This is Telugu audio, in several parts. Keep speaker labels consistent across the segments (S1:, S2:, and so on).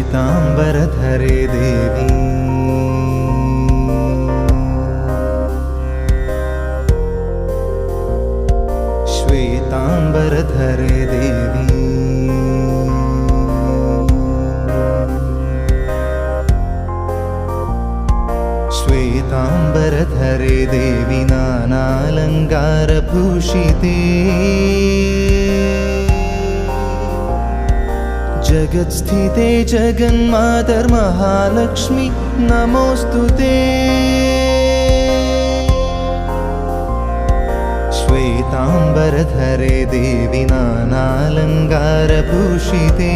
S1: श्वेतांबरधरे देवी श्वेतांबरधरे देवी श्वेतांबरधरे देवी नानालंकारभूषिते जगत्स्थिते जगन्मातर्महालक्ष्मी नमोस्तुते श्वेतांबरधरे देवी नानालंकारभूषिते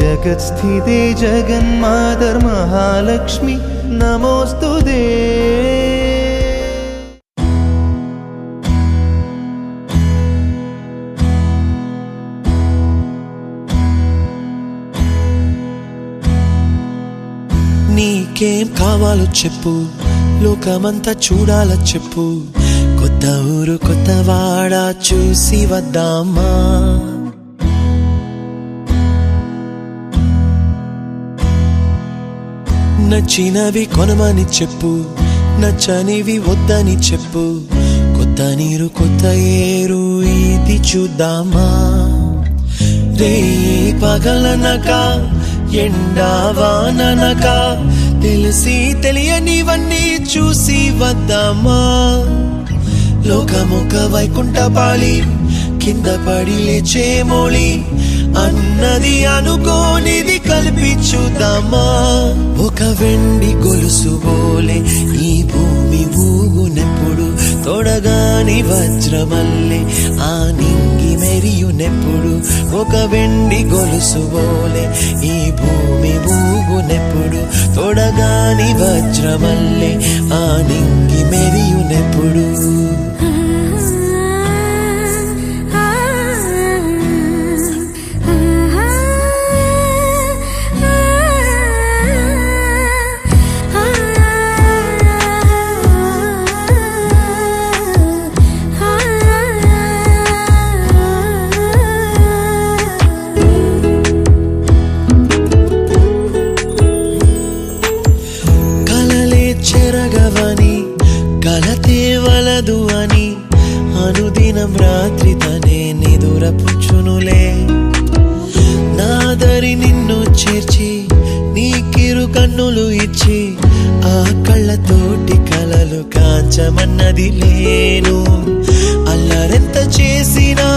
S1: जगत्स्थिते जगन्मातर्महालक्ष्मी नमोस्तुते
S2: నీకేం కావాలో చెప్పు, లోకమంతా చూడాల చెప్పు, కొత్త ఊరు కొత్త వాడ చూసి వద్దామా. నచ్చినవి కొనమని చెప్పు, నచ్చనివి వద్దని చెప్పు, కొత్త నీరు కొత్త ఏరు ఇది చూద్దామా. రే పగలనక ఎండా వాననక తెలిసి తెలియనివన్నీ చూసి వద్దామా. లోకమొక వైకుంఠపాళి, కింద పడి లేచే మోళి, అన్నది అనుకోనిది కలిపి చూద్దామా. ఒక వెండి గొలుసు బోలే ఈ భూమి ఊగునెప్పుడు, తొడగాని వజ్రమల్లే ఆ నింగి మెరియునెప్పుడు. ఒక వెండి గొలుసు బోలే ఈ భూమి ఊగునెప్పుడు, తొడగాని వజ్రమల్లే ఆ నింగి మెరియునెప్పుడు. చెరగవని కలతే వలదు అని అనుదినం రాత్రి తనే నిదురపుచ్చునులే. నాదరి నిన్ను చేర్చి నీకిరు కన్నులు ఇచ్చి ఆ కళ్ళతోటి కలలు కాంచమన్నది లేను. అల్లరెంత చేసినా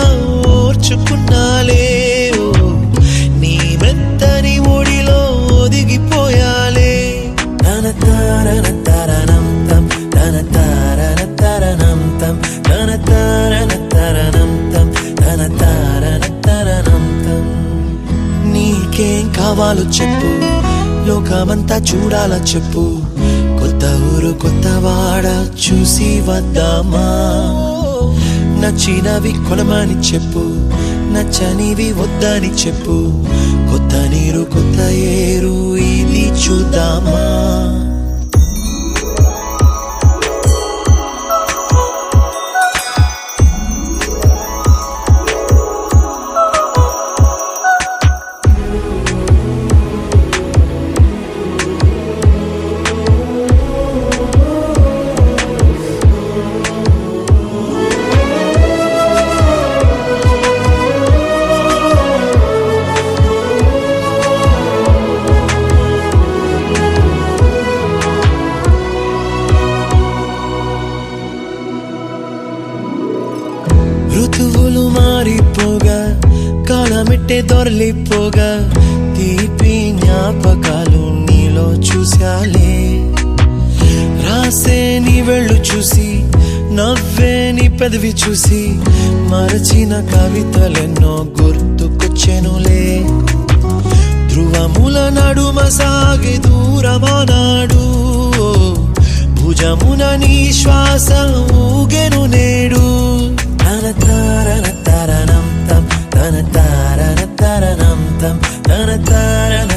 S2: ఓర్చుకున్నాలే, నీ మెత్తని ఒడిలో ఒదిగిపోయాలే. తన తారన తరణం తం, తన తారన తరణం తం, తన తారన తరణం తం, తన తారన తరణం తం. నీకేం కావాలో చెప్పు, లోకమంతా చూడాల చెప్పు, కొత్త ఊరు కొత్త వాడ చూసి వద్దామా. నచ్చినవి కొనమని చెప్పు, నచ్చనివి వద్దని చెప్పు, కొత్త నీరు కొత్త ఏరు ఇది చూద్దామా. ఋతువులు మారిపోగా కాలమెట్టే దొరలిపోగా తీపి జ్ఞాపకాలు నీలో చూశాలే. రాసే నీ వెళ్ళు చూసి నవ్వే నీ పెదవి చూసి మరచిన కవితలెన్నో గుర్తుకొచ్చెనులే. ధ్రువముల నడుమ సాగే దూరమానాడు, భుజమున నీ శ్వాస ఊగెను నేడు. తన తారన తరణం తం, తన తారన తరణం తం, తన తారన